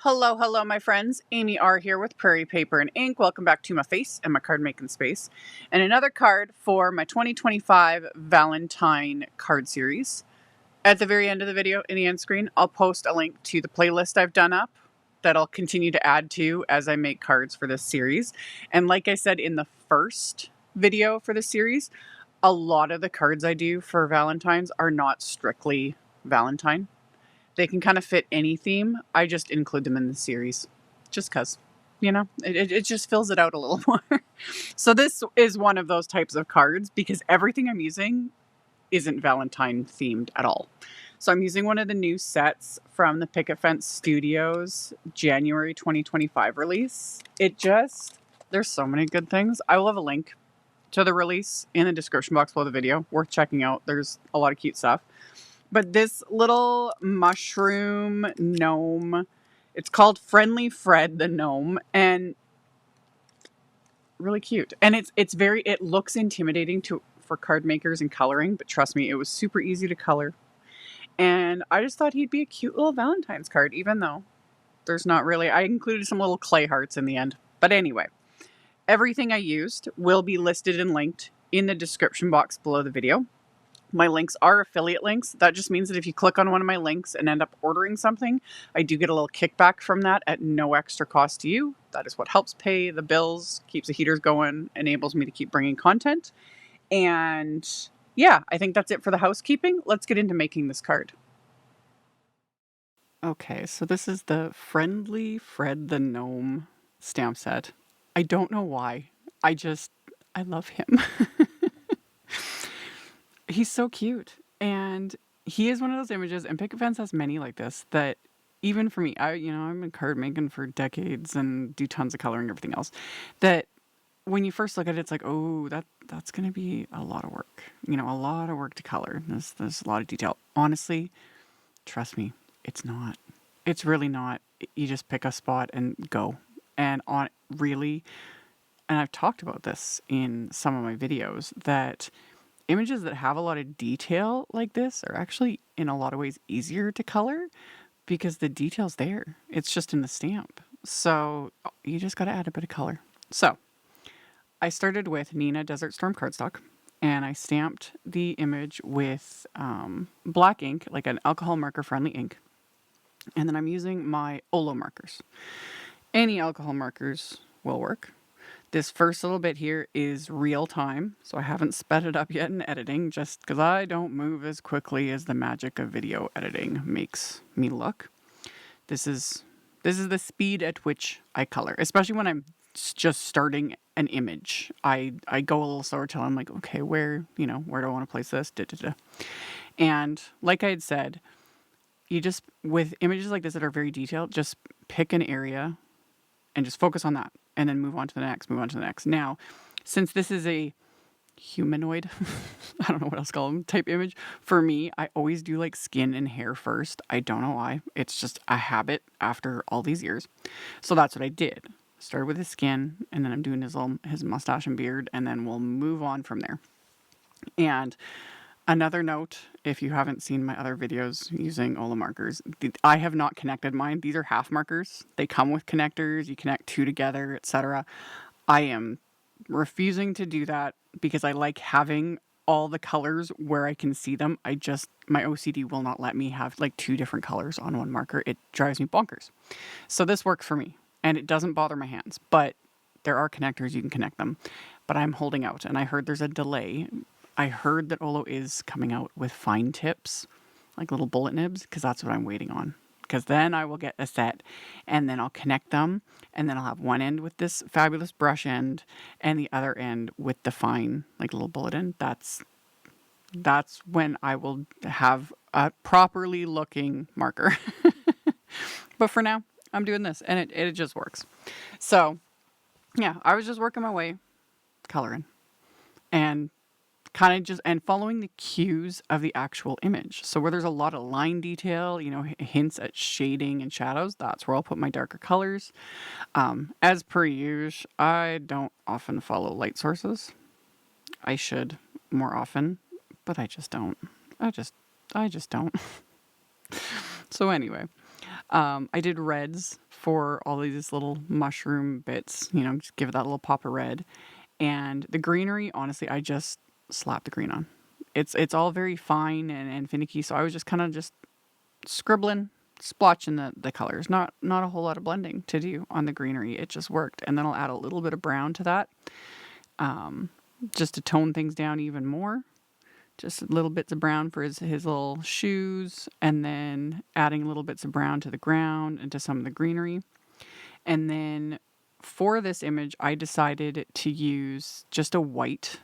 Hello, my friends. AmyR here with Prairie Paper and Ink. Welcome back to my face and my card making space. And another card for my 2025 Valentine card series. At the very end of the video, in the end screen, I'll post a link to the playlist I've done up that I'll continue to add to as I make cards for this series. And like I said in the first video for this series, a lot of the cards I do for Valentine's are not strictly Valentine. They can kind of fit any theme. I just include them in the series just because, you know, it just fills it out a little more. So this is one of those types of cards because everything I'm using isn't Valentine themed at all. So I'm using one of the new sets from the Picket Studios January 2025 release. There's so many good things. I will have a link to the release in the description box below the video. Worth checking out. There's a lot of cute stuff. But this little mushroom gnome, it's called Friendly Fred the Gnome, and really cute. And it looks intimidating for card makers and coloring, but trust me, it was super easy to color. And I just thought he'd be a cute little Valentine's card, even though there's not really. I included some little clay hearts in the end. But anyway, everything I used will be listed and linked in the description box below the video. My links are affiliate links. That just means that if you click on one of my links and end up ordering something, I do get a little kickback from that at no extra cost to you. That is what helps pay the bills, keeps the heaters going, enables me to keep bringing content. And yeah, I think that's it for the housekeeping. Let's get into making this card. Okay, so this is the Friendly Fred the Gnome stamp set. I don't know why. I love him. He's so cute, and he is one of those images, and Picket has many like this, that even for me, I've been card making for decades and do tons of coloring and everything else, that when you first look at it, it's like, oh, that's going to be a lot of work. A lot of work to color. There's a lot of detail. Honestly, trust me, it's not. It's really not. You just pick a spot and go. And I've talked about this in some of my videos, that images that have a lot of detail like this are actually in a lot of ways easier to color because the detail's there. It's just in the stamp. So you just got to add a bit of color. So I started with Neenah Desert Storm cardstock, and I stamped the image with black ink, like an alcohol marker friendly ink. And then I'm using my Olo markers. Any alcohol markers will work. This first little bit here is real time, so I haven't sped it up yet in editing, just because I don't move as quickly as the magic of video editing makes me look. This is the speed at which I color, especially when I'm just starting an image. I go a little slower till I'm like, okay, where do I want to place this? And like I had said, with images like this that are very detailed, just pick an area and just focus on that, and then move on to the next. Now, since this is a humanoid, I don't know what else to call them, type image, for me, I always do like skin and hair first. I don't know why. It's just a habit after all these years. So that's what I did. Started with his skin, and then I'm doing his mustache and beard, and then we'll move on from there. And another note, if you haven't seen my other videos using Olo markers, I have not connected mine. These are half markers. They come with connectors. You connect two together, etc. I am refusing to do that because I like having all the colors where I can see them. My OCD will not let me have like two different colors on one marker. It drives me bonkers. So this works for me, and it doesn't bother my hands, but there are connectors. You can connect them, but I'm holding out, and I heard there's a delay. I heard that Olo is coming out with fine tips, like little bullet nibs, because that's what I'm waiting on. Because then I will get a set, and then I'll connect them, and then I'll have one end with this fabulous brush end, and the other end with the fine, like little bullet end. That's when I will have a properly looking marker. But for now, I'm doing this, and it just works. So, yeah, I was just working my way, coloring, and and following the cues of the actual image. So where there's a lot of line detail, hints at shading and shadows, that's where I'll put my darker colors. As per usual, I don't often follow light sources. I should more often, but I just don't. I just don't. So anyway, I did reds for all these little mushroom bits, you know, just give it that little pop of red. And the greenery, honestly, I just slapped the green on. It's all very fine and finicky, so I was just kind of just scribbling, splotching the colors. Not a whole lot of blending to do on the greenery. It just worked. And then I'll add a little bit of brown to that, just to tone things down even more. Just little bits of brown for his little shoes, and then adding little bits of brown to the ground and to some of the greenery. And then for this image, I decided to use just a white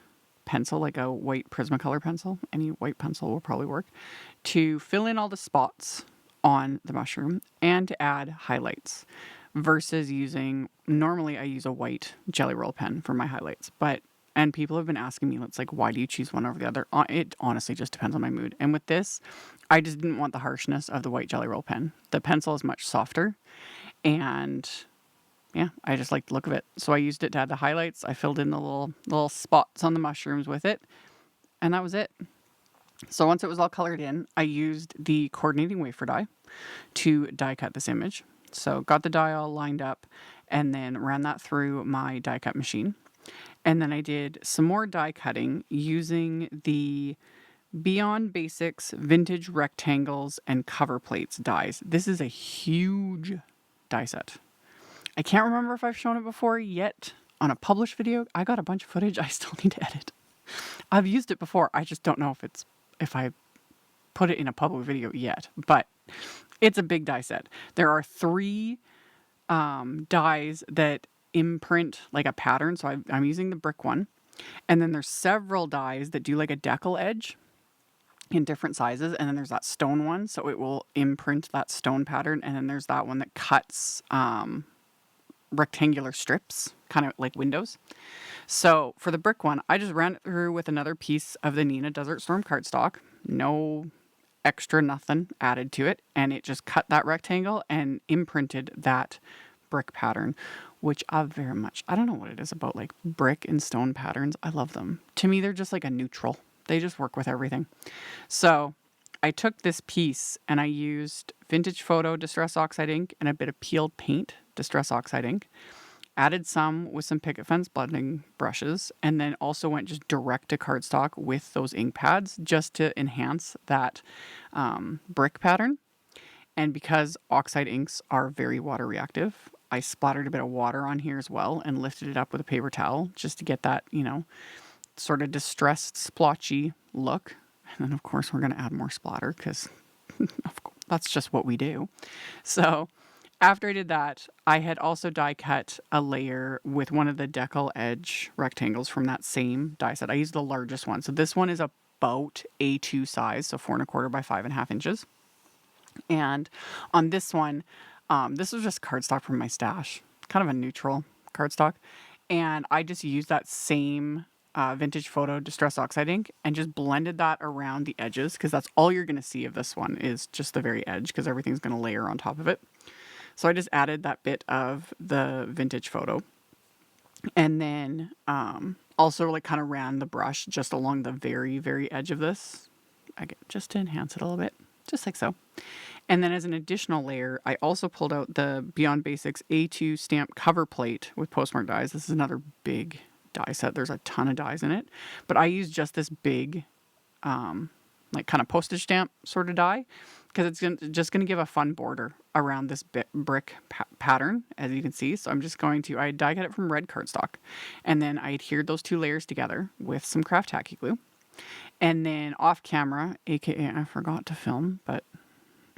pencil, like a white Prismacolor pencil. Any white pencil will probably work, to fill in all the spots on the mushroom and to add highlights, versus normally I use a white Jelly Roll pen for my highlights, and people have been asking me, it's like, why do you choose one over the other? It honestly just depends on my mood. And with this, I just didn't want the harshness of the white Jelly Roll pen. The pencil is much softer, and yeah, I just like the look of it. So I used it to add the highlights. I filled in the little spots on the mushrooms with it, and that was it. So once it was all colored in, I used the coordinating wafer die to die cut this image. So got the die all lined up and then ran that through my die cut machine. And then I did some more die cutting using the Beyond Basics Vintage Rectangles and Cover Plates dies. This is a huge die set. I can't remember if I've shown it before yet on a published video. I got a bunch of footage I still need to edit. I've used it before. I just don't know if I put it in a public video yet, but it's a big die set. There are 3 dies that imprint like a pattern. So I'm using the brick one. And then there's several dies that do like a decal edge in different sizes. And then there's that stone one. So it will imprint that stone pattern. And then there's that one that cuts rectangular strips, kind of like windows. So for the brick one, I just ran it through with another piece of the Neenah Desert Storm cardstock. No extra nothing added to it. And it just cut that rectangle and imprinted that brick pattern, which I don't know what it is about like brick and stone patterns. I love them. To me, they're just like a neutral. They just work with everything. So I took this piece and I used Vintage Photo Distress Oxide ink and a bit of peeled paint Distress Oxide ink. Added some with some Picket Fence blending brushes, and then also went just direct to cardstock with those ink pads just to enhance that brick pattern. And because Oxide inks are very water reactive, I splattered a bit of water on here as well and lifted it up with a paper towel just to get that, sort of distressed, splotchy look. And then, of course, we're going to add more splatter because that's just what we do. So after I did that, I had also die cut a layer with one of the decal edge rectangles from that same die set. I used the largest one. So this one is about A2 size, so 4 1/4 by 5.5 inches. And on this one, this was just cardstock from my stash, kind of a neutral cardstock. And I just used that same Vintage Photo Distress Oxide ink and just blended that around the edges, because that's all you're going to see of this one is just the very edge, because everything's going to layer on top of it. So I just added that bit of the Vintage Photo, and then also like kind of ran the brush just along the very, very edge of this, just to enhance it a little bit, just like so. And then as an additional layer, I also pulled out the Beyond Basics A2 stamp cover plate with Postmark dies. This is another big die set. There's a ton of dies in it, but I used just this big, like kind of postage stamp sort of die, because it's just going to give a fun border around this brick pattern, as you can see. So I'm just I die cut it from red cardstock, and then I adhered those 2 layers together with some craft tacky glue. And then off camera, aka I forgot to film, but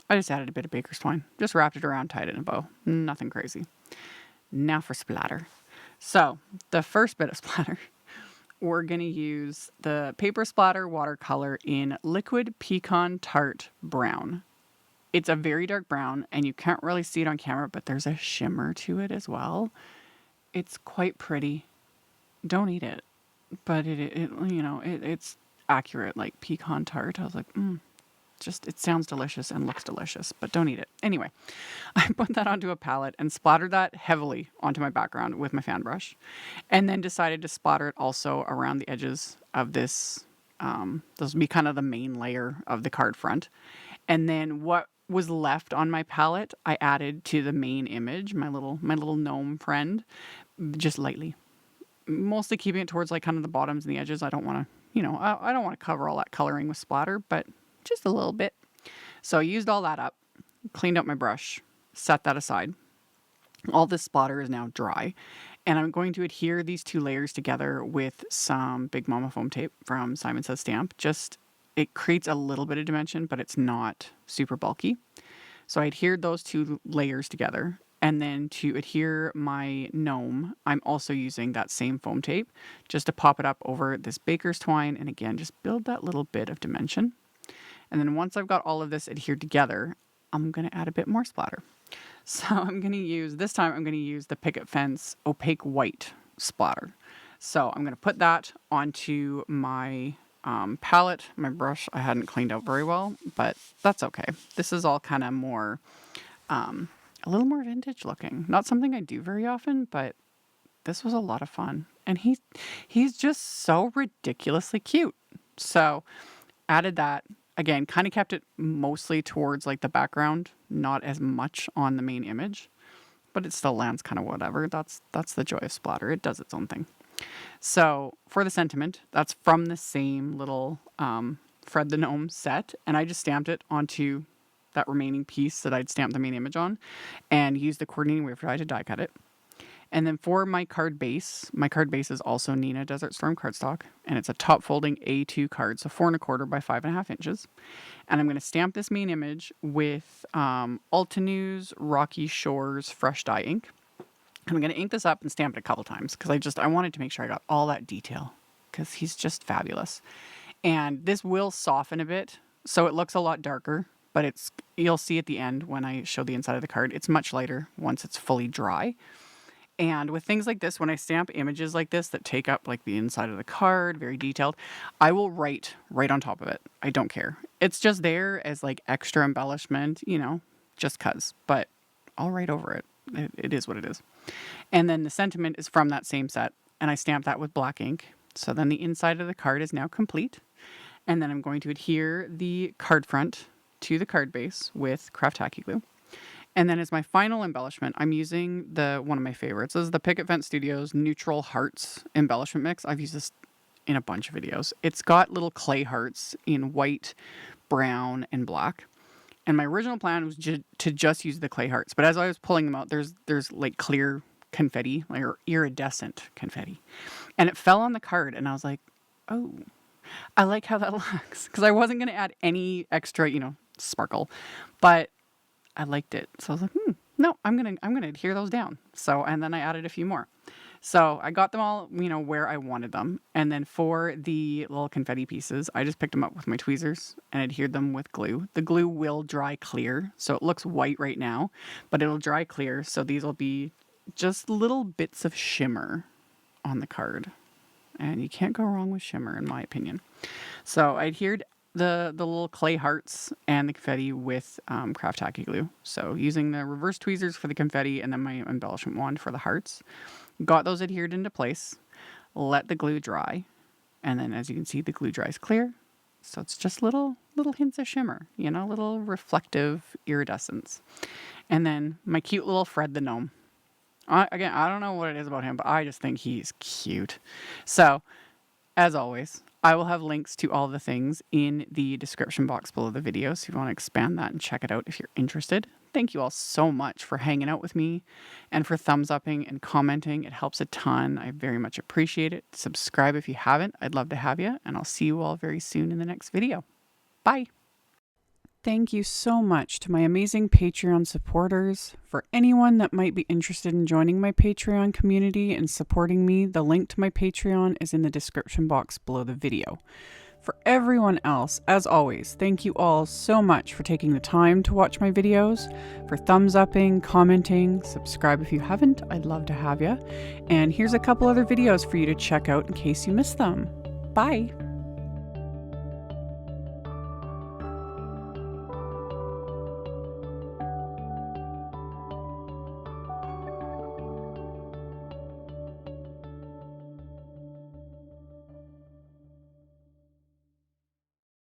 I just added a bit of baker's twine, just wrapped it around, tied it in a bow. Nothing crazy. Now for splatter. So the first bit of splatter, we're going to use the Paper Splatter watercolor in Liquid Pecan Tart Brown. It's a very dark brown, and you can't really see it on camera, but there's a shimmer to it as well. It's quite pretty. Don't eat it, but it's accurate, like pecan tart. I was like, it sounds delicious and looks delicious, but don't eat it. Anyway, I put that onto a palette and splattered that heavily onto my background with my fan brush, and then decided to splatter it also around the edges of this. This will be kind of the main layer of the card front. And then what was left on my palette, I added to the main image, my little gnome friend, just lightly. Mostly keeping it towards like kind of the bottoms and the edges. I don't want to, you know, I don't want to cover all that coloring with splatter, but just a little bit. So I used all that up, cleaned up my brush, set that aside. All this splatter is now dry. And I'm going to adhere these two layers together with some Big Mama foam tape from Simon Says Stamp. Just, it creates a little bit of dimension, but it's not super bulky. So I adhered those two layers together. And then to adhere my gnome, I'm also using that same foam tape just to pop it up over this baker's twine. And again, just build that little bit of dimension. And then once I've got all of this adhered together, I'm going to add a bit more splatter. So I'm going to use, this time I'm going to use the Picket Fence Opaque White splatter. So I'm going to put that onto my palette. My brush I hadn't cleaned out very well, but that's okay. This is all kind of more, a little more vintage looking. Not something I do very often, but this was a lot of fun. And he's just so ridiculously cute. So added that. Again, kind of kept it mostly towards like the background, not as much on the main image, but it still lands kind of whatever. That's the joy of splatter. It does its own thing. So for the sentiment, that's from the same little Fred the Gnome set, and I just stamped it onto that remaining piece that I'd stamped the main image on, and used the coordinating wafer die to die cut it. And then for my card base is also Neenah Desert Storm cardstock, and it's a top folding A2 card, so 4 1/4 by 5.5 inches. And I'm going to stamp this main image with Altenew's Rocky Shores Fresh Dye ink. I'm going to ink this up and stamp it a couple times because I wanted to make sure I got all that detail because he's just fabulous. And this will soften a bit, so it looks a lot darker, but you'll see at the end when I show the inside of the card, it's much lighter once it's fully dry. And with things like this, when I stamp images like this that take up like the inside of the card, very detailed, I will write right on top of it. I don't care. It's just there as like extra embellishment, you know, just 'cause. But I'll write over it. It is what it is. And then the sentiment is from that same set. And I stamp that with black ink. So then the inside of the card is now complete. And then I'm going to adhere the card front to the card base with craft tacky glue. And then as my final embellishment, I'm using one of my favorites. This is the Picket Fence Studios Neutral Hearts embellishment mix. I've used this in a bunch of videos. It's got little clay hearts in white, brown, and black. And my original plan was to just use the clay hearts. But as I was pulling them out, there's like clear confetti, or iridescent confetti. And it fell on the card, and I was like, oh, I like how that looks. Because I wasn't going to add any extra, sparkle. But I liked it. So I was like, no, I'm gonna adhere those down. So, and then I added a few more. So I got them all, where I wanted them. And then for the little confetti pieces, I just picked them up with my tweezers and adhered them with glue. The glue will dry clear. So it looks white right now, but it'll dry clear. So these will be just little bits of shimmer on the card. And you can't go wrong with shimmer, in my opinion. So I adhered the little clay hearts and the confetti with craft tacky glue. So using the reverse tweezers for the confetti and then my embellishment wand for the hearts. Got those adhered into place. Let the glue dry. And then as you can see, the glue dries clear. So it's just little hints of shimmer, little reflective iridescence. And then my cute little Fred the Gnome. I don't know what it is about him, but I just think he's cute. So, as always, I will have links to all the things in the description box below the video, so if you want to expand that and check it out if you're interested. Thank you all so much for hanging out with me and for thumbs upping and commenting. It helps a ton. I very much appreciate it. Subscribe if you haven't. I'd love to have you, and I'll see you all very soon in the next video. Bye. Thank you so much to my amazing Patreon supporters. For anyone that might be interested in joining my Patreon community and supporting me, the link to my Patreon is in the description box below the video. For everyone else, as always, thank you all so much for taking the time to watch my videos, for thumbs upping, commenting, subscribe if you haven't, I'd love to have you. And here's a couple other videos for you to check out in case you missed them. Bye!